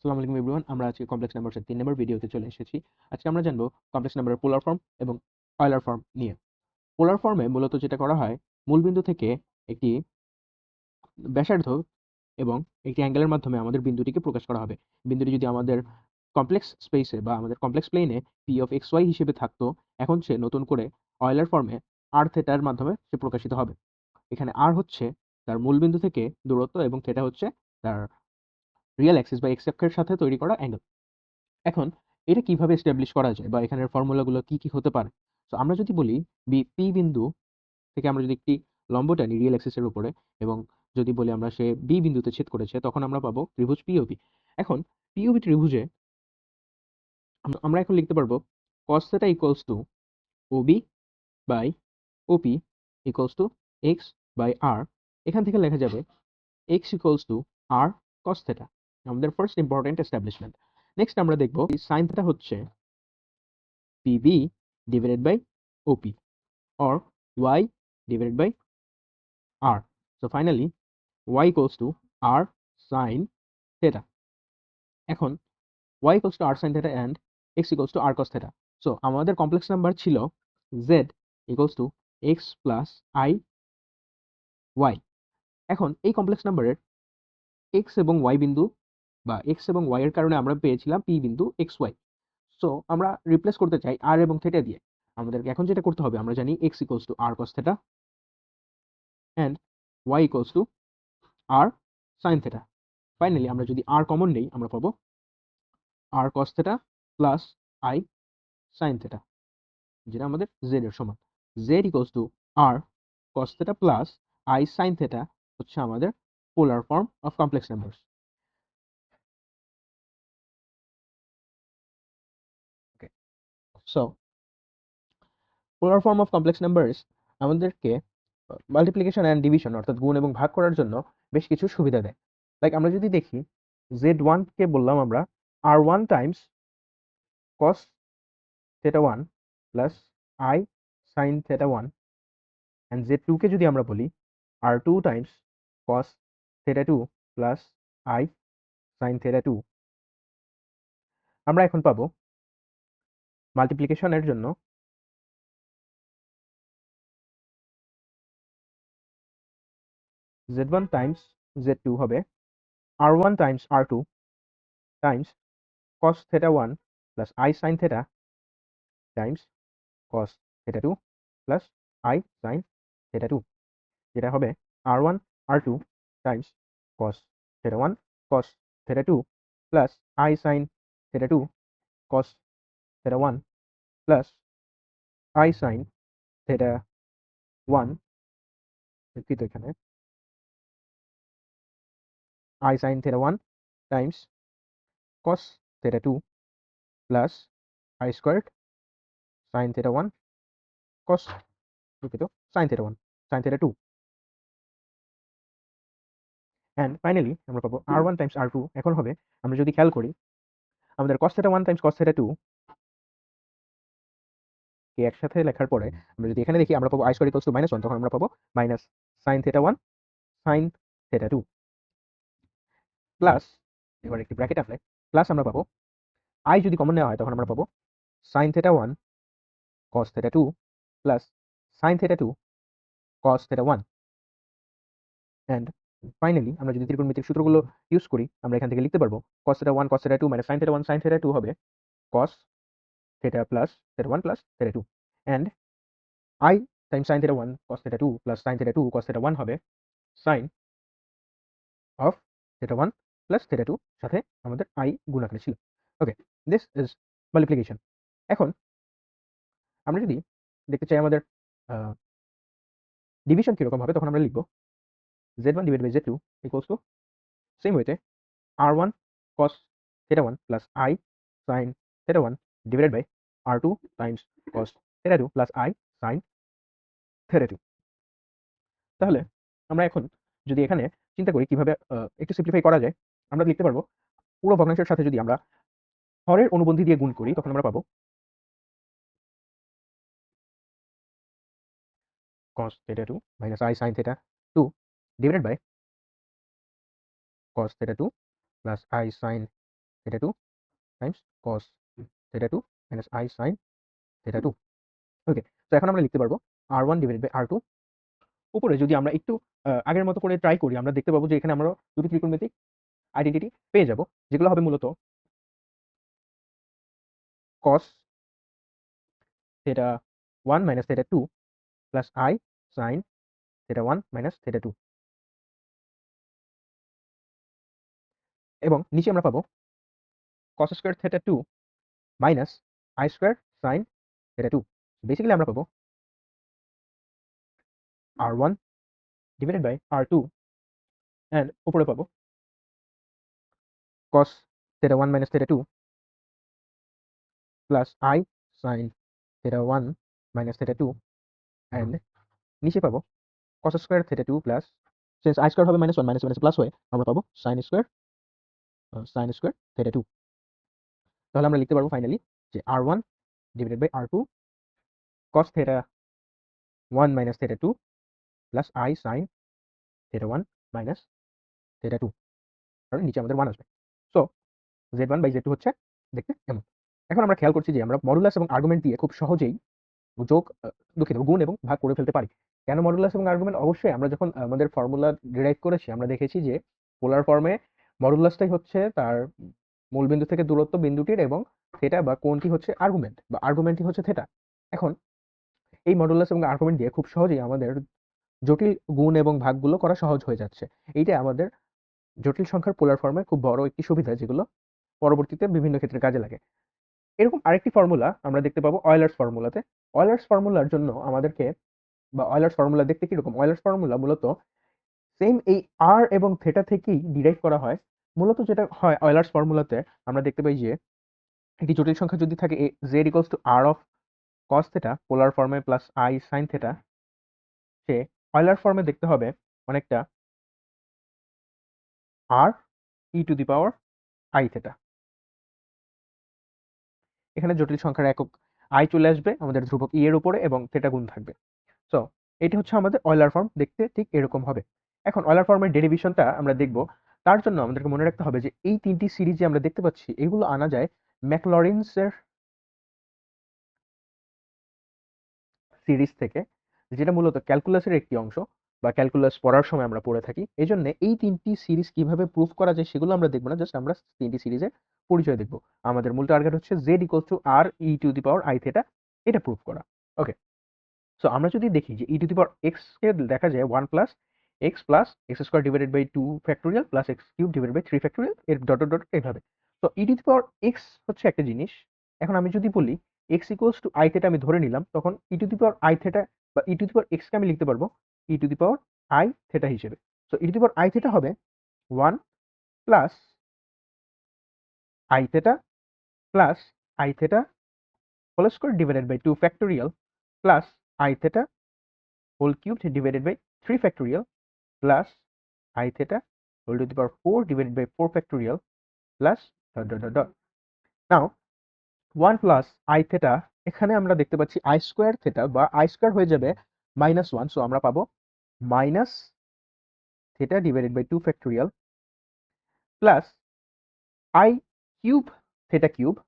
আসসালামু আলাইকুম এভরিওয়ান। আমরা আজকে কমপ্লেক্স নাম্বারসের 3 নম্বর ভিডিওতে চলে এসেছি। আজকে আমরা জানবো কমপ্লেক্স নাম্বারের পোলার ফর্ম এবং অয়লার ফর্ম নিয়ে। পোলার ফর্মে মূলত যেটা করা হয়, মূলবিন্দু থেকে একটি ব্যাসার্ধ এবং একটি অ্যাঙ্গেলের মাধ্যমে আমাদের বিন্দুটিকে প্রকাশ করা হবে। বিন্দুটি যদি আমাদের কমপ্লেক্স স্পেসে বা আমাদের কমপ্লেক্স প্লেনে পি অফ এক্স ওয়াই হিসেবে থাকতো, এখন সে নতুন করে অয়লার ফর্মে আর থেটার মাধ্যমে সে প্রকাশিত হবে। এখানে আর হচ্ছে তার মূলবিন্দু থেকে দূরত্ব এবং থেটা হচ্ছে তার রিয়েল অ্যাক্সিস বা এক্স অক্ষের সাথে তৈরি করা অ্যাঙ্গেল। এখন এটা কিভাবে এস্টাবলিশ করা যায় বা এখানের ফর্মুলাগুলো কি কি হতে পারে? তো আমরা যদি বলি পি বিন্দু থেকে আমরা যদি একটি লম্ব টানি রিয়েল অ্যাক্সিসের উপরে, এবং যদি বলি আমরা সে বি বিন্দুতে ছেদ করেছে, তখন আমরা পাবো ত্রিভুজ পিওবি। এখন পিওবি ত্রিভুজে আমরা এখন লিখতে পারবো cos θ equals to OB by OP equals to X by R. এখান থেকে লেখা যাবে X equals to R cos θ, আমাদের ফার্স্ট ইম্পর্টেন্ট এস্টাবলিশমেন্ট। নেক্সট আমরা দেখবো সাইন θ হচ্ছে PB divided by OP, or Y divided by R. So finally, Y equals to R sin theta. এখন Y equals to R sin theta and X equals to R cos theta. So আমাদের complex number ছিল Z equals to X plus I Y. এখন এই complex নাম্বারের X এবং Y বিন্দু বা X এবং Y এর কারণে আমরা পেয়েছিলাম P বিন্দু XY। সো আমরা রিপ্লেস করতে চাই R এবং থিটা দিয়ে। আমাদেরকে এখন যেটা করতে হবে, আমরা জানি X equals to R cos theta and y equals to r sin theta. Finally আমরা যদি r কমন নেই, আমরা পাবো r cos theta plus i sin theta, যেটা আমাদের z এর সমান। z equals to r cos theta plus i sin theta হচ্ছে আমাদের polar form of complex numbers. Okay, so polar form of complex numbers আমাদেরকে মাল্টিপ্লিকেশন অ্যান্ড ডিভিশন অর্থাৎ গুণ এবং ভাগ করার জন্য বেশ কিছু সুবিধা দেয়। লাইক আমরা যদি দেখি z1 কে বললাম আমরা r1 times cos theta 1 plus i sin theta 1, and z2 কে যদি আমরা বলি r2 Times cos theta 2 plus i sin theta 2। আমরা এখন পাবো মাল্টিপ্লিকেশনের জন্য z1 টাইমস z2 হবে r1 times r2 Times cos theta 1 plus i sin theta Times cos theta 2 plus i sin theta 2, যেটা হবে r1 r2 Times cos theta 1 cos theta 2 plus i sin theta 2 cos theta 1 plus i sin theta 1, দুঃখিত এখানে i sin theta 1 Times cos theta 2 plus i squared sin theta 1 cos, দুঃখিত, sin theta 1 sin theta 2, and finally আমরা পাবো r1 times r2। এখন হবে, আমরা যদি খেয়াল করি, আমাদের cos theta 1 Times cos theta 2 কে একসাথে লেখার পরে আমরা যদি এখানে দেখি, আমরা পাবো i squared equals to -1, তখন আমরা পাবো minus sin theta 1 sin theta 2 plus, এবার একটি ব্র্যাকেট আছে, প্লাস আমরা পাবো i যদি কমন নেওয়া হয় তখন আমরা পাবো sin theta 1 cos theta 2 plus sin theta 2 cos theta 1, and finally আমরা যদি ত্রিকোণমিতিক সূত্রগুলো ইউজ করি, আমরা এখান থেকে লিখতে পারবো cos theta 1 cos theta 2 minus sin theta 1 sin theta 2 হবে cos theta plus theta 1 plus theta 2, and i times sin theta 1 cos theta 2 plus sin theta 2 cos theta 1 হবে sin of theta 1 plus theta 2 সাথে আমাদের i গুণ আকারে ছিল। ওকে, this is multiplication. এখন আমরা যদি দেখতে চাই আমাদের ডিভিশন কিরকম হবে, তখন আমরা লিখবো z1 divided by z2 equals to same ওয়েতে r1 cos theta 1 plus i sin theta 1 divided by r2 times cos theta 2 plus i sin theta 2। তাহলে আমরা এখন যদি এখানে চিন্তা করি কিভাবে একটু সিম্পলিফাই করা যায়, আমরা লিখতে পারবো পুরো ভগ্নাংশের সাথে যদি আমরা হরের অনুবন্ধী দিয়ে গুণ করি, তখন আমরা পাবো cos theta 2 minus i sin theta 2 divided by cos theta 2 plus i sin theta 2 times cos theta 2 minus I sin theta 2। ওকে, তো এখন আমরা লিখতে পারবো r1 ডিভাইডেড বাই r2। উপরে যদি আমরা একটু আগের মতো করে ট্রাই করি, আমরা দেখতে পাবো যে এখানে আমরা দুটি ত্রিকোণমিতিক আইডেন্টিটি পেয়ে যাব, যেগুলো হবে মূলত cos theta 1 minus theta 2 plus I sin theta 1 minus theta 2, এবং নিচে আমরা পাবো cos square theta 2 minus I square sin theta 2। Basically আমরা পাবো r1 divided by r2 and উপরে পাবো cos theta 1 minus theta 2 plus I sin theta 1 minus theta 2 and নিচে পাবো cos square theta 2 plus, since I square হবে -1 minus plus হয়ে আমরা পাবো sin স্কয়ার theta 2। তাহলে আমরা লিখতে পারবো ফাইনালি যে r1 divided by r2 cos theta 1 minus theta 2 plus I sin theta 1 minus theta 2, কারণ নিচে আমাদের 1 আসবে। সো z1 বাই z2 হচ্ছে দেখতে এমন। এখন আমরা খেয়াল করছি যে আমরা মডুলাস এবং আর্গুমেন্ট দিয়ে খুব সহজেই দুঃখিত, গুণ এবং ভাগ করে ফেলতে পারি। কেন মডুলাস এবং আর্গুমেন্ট? অবশ্যই আমরা যখন আমাদের ফর্মুলা ডিরাইভ করেছি, আমরা দেখেছি যে পোলার ফর্মে মডুলাসটাই হচ্ছে তার মূলবিন্দু থেকে দূরত্ব বিন্দুটির, এবং থিটা বা কোণটি হচ্ছে আর্গুমেন্ট, বা আর্গুমেন্টই হচ্ছে থিটা। এখন এই মডুলাস এবং আর্গুমেন্ট দিয়ে খুব সহজেই আমাদের জটিল গুণ এবং ভাগগুলো করা সহজ হয়ে যাচ্ছে। এইটা আমাদের জটিল সংখ্যার পোলার ফর্মে খুব বড় একটি সুবিধা, যেগুলো পরবর্তীতে বিভিন্ন ক্ষেত্রে কাজে লাগে। এরকম আরেকটি ফর্মুলা আমরা দেখতে পাবো অয়লার্স ফর্মুলাতে। অয়লার্স ফর্মুলার জন্য আমাদেরকে, বা অয়লার্স ফর্মুলা দেখতে কিরকম? অয়লার্স ফর্মুলা মূলত সেম এই আর এবং থিটা থেকেই ডিরাইভ করা হয়। মূলত যেটা হয় অয়লার্স ফর্মুলাতে, আমরা দেখতে পাই যে একটি জটিল সংখ্যা যদি থাকে z equals to r of cos theta polar form plus I sin theta, সে অয়লার ফর্মে দেখতে হবে অনেকটা r e to the power I theta. এখানে জটিল সংখ্যার একক I চলে আসবে আমাদের ধ্রুবক e এর উপরে, এবং থিটা গুণ থাকবে। সো এটি হচ্ছে আমাদের অয়লার ফর্ম, দেখতে ঠিক এরকম হবে। এখন অয়লার ফর্মের ডেরিভেশনটা আমরা দেখব। তার জন্য আমাদেরকে মনে রাখতে হবে যে এই তিনটি সিরিজ যে আমরা দেখতে পাচ্ছি, এগুলো আনা যায় ম্যাকলরিনসের সিরিজ থেকে, যেটা মূলত ক্যালকুলাসের একটি অংশ, বা ক্যালকুলাস পড়ার সময় আমরা পড়ে থাকি। এই জন্য এই তিনটি সিরিজ কিভাবে প্রুফ করা যায় সেগুলো আমরা দেখবো না, জাস্ট আমরা তিনটি সিরিজের পরিচয় দেখবো। আমাদের মূল টার্গেট হচ্ছে z equals to r e to the power I theta, এটা প্রুফ করা। ওকে, সো আমরা যদি দেখি যে e to the power x কে দেখা যায় 1 plus x plus x square divided by 2 factorial plus x cube divided by 3 factorial, এর ডট ডট ডট এইভাবে। তো e to the power x হচ্ছে একটা জিনিস। এখন আমি যদি বলি x equals to I theta আমি ধরে নিলাম, তখন e to the power I theta বা e to the power x কে আমি লিখতে পারবো e to the power I theta হিসেবে। So e to the power I theta হবে 1 plus I theta plus I theta whole square divided by 2 factorial plus I theta whole cubed divided by 3 factorial plus I theta whole to the power 4 divided by 4 factorial plus dot dot dot dot. Now 1 plus I theta, এখানে আমরা দেখতে পাচ্ছি I square theta বা I square হয়ে যাবে -1, so আমরা পাবো minus theta divided by 2 factorial plus I cube theta cube,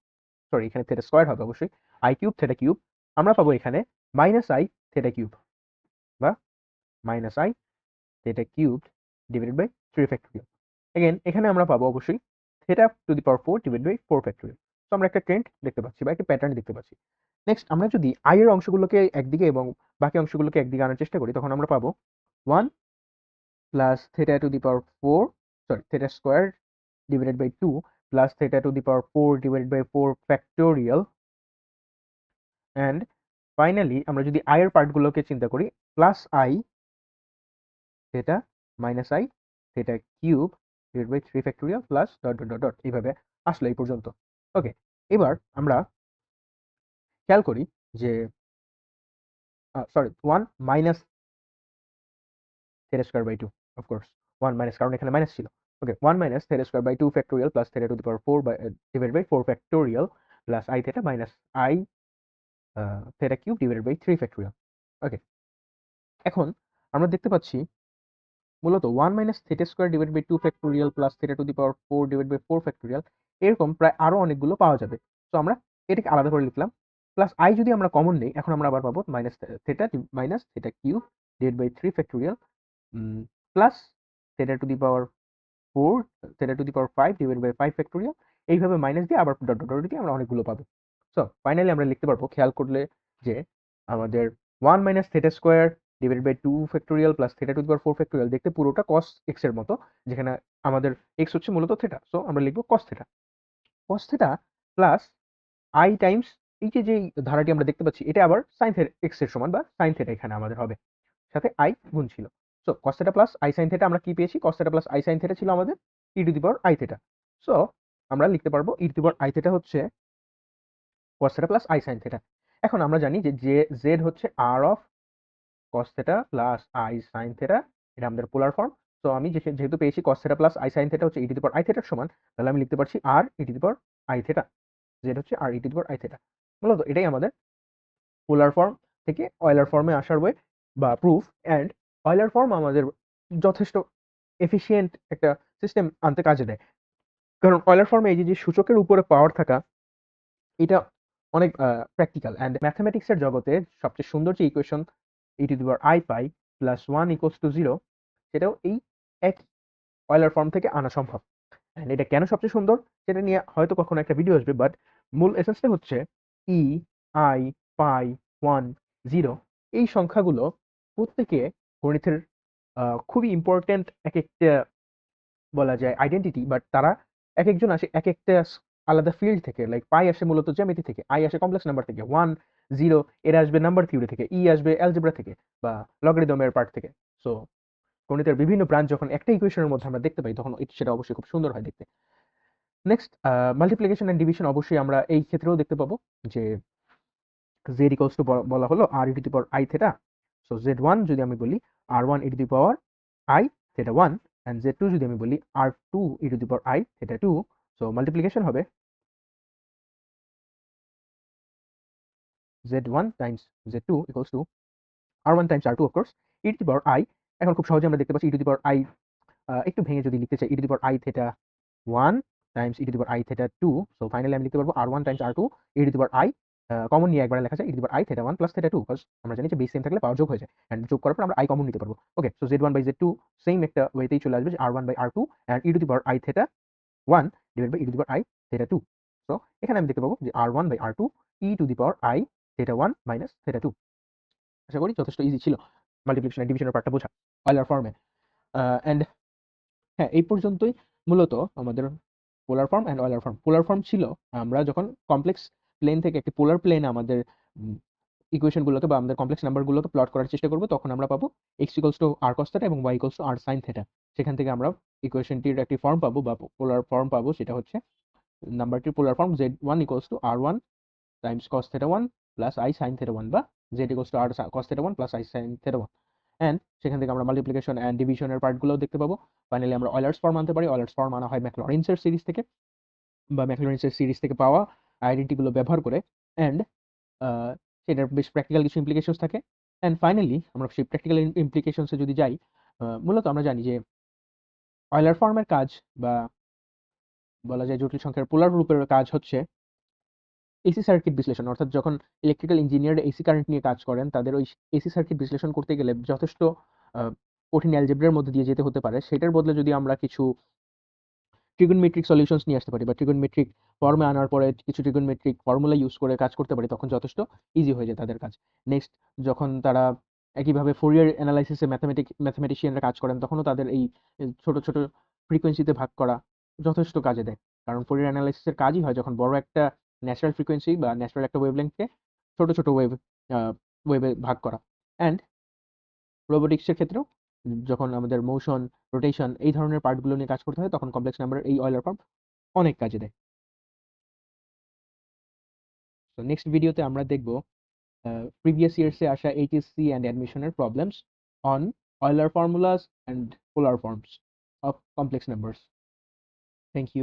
sorry এখানে theta square হবে অবশ্যই, I cube theta cube, আমরা পাবো এখানে minus I theta cube বা minus I theta cubed divided by 3 factorial। Again এখানে আমরা পাবো অবশ্যই theta to the power 4 divide by 4 factorial. তো আমরা একটা ট্রেন্ড দেখতে পাচ্ছি, বা একটা প্যাটার্ন দেখতে পাচ্ছি। নেক্সট আমরা যদি i এর অংশগুলোকে একদিকে এবং বাকি অংশগুলোকে একদিকে আনার চেষ্টা করি, তখন আমরা পাবো 1 plus theta to the power 4, sorry theta square divided by 2 plus theta to the power 4 divided by 4 factorial, and finally আমরা যদি i এর পার্টগুলোকে চিন্তা করি, plus I theta minus I theta cube divided by 3 factorial plus dot dot dot dot, এইভাবে আসলো এই পর্যন্ত। ওকে, এবার আমরা খেয়াল করি যে sorry 1 minus theta square by 2, of course 1 minus, কারণ এখানে মাইনাস ছিল। Okay, 1 minus theta square by 2 factorial plus theta to the power 4 by divided by 4 factorial plus I theta minus I theta cube divided by 3 factorial. Okay, এখন আমরা দেখতে পাচ্ছি মূলত 1 minus theta square divided by 2 factorial plus theta to the power 4 divided by 4 factorial, এরকম প্রায় আরো অনেকগুলো পাওয়া যাবে। তো আমরা এটাকে আলাদা করে লিখলাম। প্লাস আই যদি আমরা কমন নেই, এখন আমরা আবার পাবো minus theta cube divide by 3 factorial plus theta to the power 4 theta to the power 5 divide by 5 factorial. এইভাবে মাইনাস দিয়ে আবার ডট ডট ডট দিয়ে আমরা অনেকগুলো পাবো। সো ফাইনালি আমরা লিখতে পারবো খেয়াল করলে যে আমাদের 1 minus theta square divide by 2 factorial plus theta to the power 4 factorial, দেখতে পুরোটা cos x এর মতো, যেখানে আমাদের x হচ্ছে মূলত থেটা। সো আমরা লিখবো cos theta plus i Times এই যে যেই ধারাটি আমরা দেখতে পাচ্ছি এটা আবার sin x এর সমান বা sin থেটা এখানে আমাদের হবে, সাথে i গুণ ছিল। So cos theta plus i sin theta আমরা কি পেয়েছি? cos theta plus i sin theta ছিল আমাদের e to the power i theta. So আমরা লিখতে পারবো e to the power i theta হচ্ছে cos theta plus i sin theta. এখন আমরা জানি যে z হচ্ছে r of cos theta plus i sin theta, এটা আমাদের পোলার ফর্ম। তো আমি যেহেতু পেয়েছি cos theta plus i sin theta হচ্ছে e to the power i থেটার সমান, তাহলে আমি লিখতে পারছি r e to the power i theta. z হচ্ছে r e to the power i theta. মূলত এটাই আমাদের পোলার ফর্ম থেকে অয়লার ফর্মে আসার ওয়ে বা প্রুফ। অ্যান্ড অয়লার ফর্ম আমাদের যথেষ্ট এফিসিয়েন্ট একটা সিস্টেম আনতে কাজে দেয়, কারণ অয়লার ফর্মে এই যে সূচকের উপরে পাওয়ার থাকা, এটা অনেক প্র্যাকটিক্যাল। অ্যান্ড ম্যাথমেটিক্সের জগতে সবচেয়ে সুন্দর যে equation e to the power i pi plus 1 equals to 0, সেটাও এই এক অয়লার ফর্ম থেকে আনা সম্ভব। অ্যান্ড এটা কেন সবচেয়ে সুন্দর সেটা নিয়ে হয়তো কখনো একটা ভিডিও আসবে, বাট মূল এসেন্সটা হচ্ছে ই, আই, পাই, 1, 0 এই সংখ্যাগুলো প্রত্যেকে গণিতের খুবই ইম্পর্ট্যান্ট এক একটা বলা যায় আইডেন্টিটি, বাট তারা এক একজন আসে এক একটা আলাদা ফিল্ড থেকে। লাইক পাই আসে মূলত জ্যামিতি থেকে, আই আসে কমপ্লেক্স নাম্বার থেকে, 1, 0 এরা আসবে নাম্বার থিওরি থেকে, ই আসবে অ্যালজেব্রা থেকে বা লগারিদমের পার্ট থেকে। সো গণিতের বিভিন্ন ব্রাঞ্চ যখন একটা ইকুয়েশনের মধ্যে আমরা দেখতে পাই, তখন সেটা অবশ্যই খুব সুন্দর হয় দেখতে। নেক্সট মাল্টিপ্লিকেশন এন্ড ডিভিশন অবশ্যই আমরা এই ক্ষেত্রেও দেখতে পাবো যে z ইকুয়ালস টু বলা হলো r e to the power i theta. So z1 যদি আমি বলি r1 e to the power i theta 1, and z2 যদি আমি বলি r2 e to the power i theta 2। So multiplication হবে z1 times z2 equals to r1 times r2 of course e to the power i। এখন খুব সহজে আমরা দেখতে পাচ্ছি e to the power i একটু ভেঙে যদি লিখতে চাই e to the power i theta 1 Times e to the power i theta 2। So finally আমি লিখতে পারবো r1 times r2 e to the power i, common নিয়ে একবার লেখা যায় e to the power i theta 1 plus theta 2, because আমরা জানি যে বেস সেম থাকলে পাওয়ার যোগ হয়ে যায়, এন্ড যোগ করার পর আমরা i কমন নিতে পারবো। ওকে, so z1 by z2 same একটা ওয়েতেই চলে আসবে যে r1 by r2 and e to the power i theta 1 divide by e to the power i theta 2। So এখানে আমি দেখতে পাবো যে r1 by r2 e to the power i theta 1 minus theta 2। আশা করি যথেষ্ট ইজি ছিল multiplication and ডিভিশনের পার্টটা বোঝা অয়লার ফর্মে। এন্ড হ্যাঁ, এই পর্যন্তই মূলত আমাদের polar form and Euler form. Polar form ছিল আমরা যখন কমপ্লেক্স প্লেন থেকে একটি পোলার প্লেনে আমাদের ইকুয়েশনগুলোকে বা আমাদের কমপ্লেক্স নাম্বারগুলোকে প্লট করার চেষ্টা করব, তখন আমরা পাবো x equals to r cos theta এবং y equals to r sin theta. সেখান থেকে আমরা ইকুয়েশনটির একটি ফর্ম পাবো বা পোলার ফর্ম পাবো, সেটা হচ্ছে নাম্বারটির polar form z1 equals to r1 times cos theta 1 plus i sin theta 1 বা z equals to r cos theta 1 plus i sin theta 1। And সেখান থেকে আমরা মাল্টিপ্লিকেশন এন্ড ডিভিশনের পার্টগুলোও দেখতে পাবো। ফাইনালি আমরা অয়লার্স ফর্ম আনতে পারি। অয়লার্স ফর্ম আনা হয় ম্যাকলরিন্সের সিরিজ থেকে বা ম্যাকলরিন্সের সিরিজ থেকে পাওয়া আইডেন্টিটিগুলো ব্যবহার করে। এন্ড সেটার বেশ প্র্যাকটিক্যাল কিছু ইমপ্লিকেশনস থাকে। এন্ড ফাইনালি আমরা সেই প্র্যাকটিক্যাল ইমপ্লিকেশনসে যদি যাই, মূলত আমরা জানি যে অয়লার ফর্মের কাজ বা বলা যায় জটিল সংখ্যার পোলার রূপের কাজ হচ্ছে এসি সার্কিট বিশ্লেষণ। অর্থাৎ যখন ইলেকট্রিক্যাল ইঞ্জিনিয়ার এসি কারেন্ট নিয়ে কাজ করেন, তাদের ওই এসি সার্কিট বিশ্লেষণ করতে গেলে যথেষ্ট কঠিন অ্যালজেব্রার মধ্যে দিয়ে যেতে হতে পারে। সেটার বদলে যদি আমরা কিছু ট্রিগোনমেট্রিক সলিউশনস নিয়ে আসতে পারি বা ট্রিগোনমেট্রিক ফর্মে আনার পরে কিছু ট্রিগোনমেট্রিক ফর্মুলা ইউজ করে কাজ করতে পারি, তখন যথেষ্ট ইজি হয়ে যায় তাদের কাজ। নেক্সট, যখন তারা একইভাবে ফোরিয়ার অ্যানালাইসিসে ম্যাথমেটিশিয়ানরা কাজ করেন, তখনও তাদের এই ছোট ছোট ফ্রিকোয়েন্সিতে ভাগ করা যথেষ্ট কাজে দেয়। কারণ ফোরিয়ার অ্যানালাইসিসের কাজই হয় যখন বড় একটা ন্যাচারাল ফ্রিকোয়েন্সি বা ন্যাচারাল একটা ওয়েভলেংথকে ছোট ছোট ওয়েভে ভাগ করা। অ্যান্ড রোবোটিক্সের ক্ষেত্রেও যখন আমাদের মোশন, রোটেশন এই ধরনের পার্টগুলো নিয়ে কাজ করতে হয়, তখন কমপ্লেক্স নাম্বারের এই অয়লার ফর্ম অনেক কাজে দেয়। তো নেক্সট ভিডিওতে আমরা দেখব প্রিভিয়াস ইয়ার্সে আসা এইচএসসি অ্যান্ড অ্যাডমিশনের problems on Euler formulas and polar forms of complex numbers. Thank you.